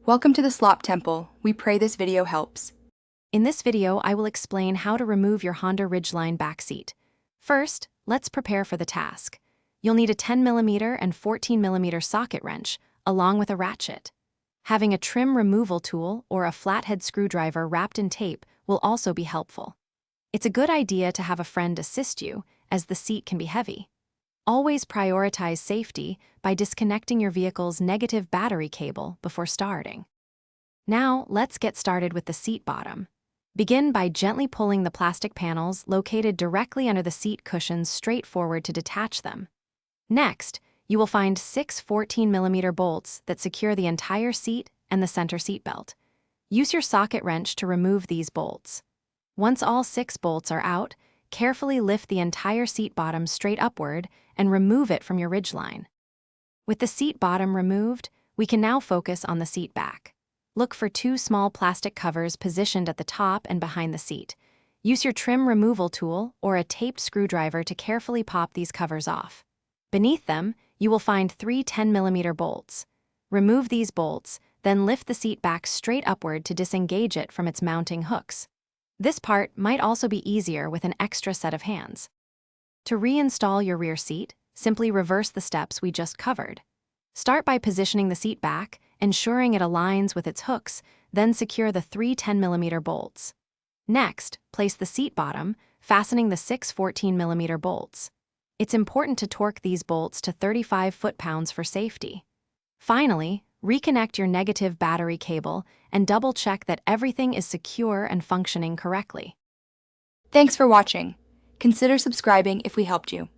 Welcome to the Slop Temple. We pray this video helps. In this video, I will explain how to remove your Honda Ridgeline backseat. First, let's prepare for the task. You'll need a 10mm and 14mm socket wrench, along with a ratchet. Having a trim removal tool or a flathead screwdriver wrapped in tape will also be helpful. It's a good idea to have a friend assist you, as the seat can be heavy. Always prioritize safety by disconnecting your vehicle's negative battery cable before starting. Now, let's get started with the seat bottom. Begin by gently pulling the plastic panels located directly under the seat cushions straight forward to detach them. Next, you will find 6 14mm bolts that secure the entire seat and the center seat belt. Use your socket wrench to remove these bolts. Once all 6 bolts are out, carefully lift the entire seat bottom straight upward and remove it from your ridgeline. With the seat bottom removed, we can now focus on the seat back. Look for 2 small plastic covers positioned at the top and behind the seat. Use your trim removal tool or a taped screwdriver to carefully pop these covers off. Beneath them, you will find 3 10mm bolts. Remove these bolts, then lift the seat back straight upward to disengage it from its mounting hooks. This part might also be easier with an extra set of hands. To reinstall your rear seat, simply reverse the steps we just covered. Start by positioning the seat back, ensuring it aligns with its hooks, then secure the 3 10mm bolts. Next, place the seat bottom, fastening the 6 14mm bolts. It's important to torque these bolts to 35 foot-pounds for safety. Finally, reconnect your negative battery cable and double-check that everything is secure and functioning correctly. Thanks for watching. Consider subscribing if we helped you.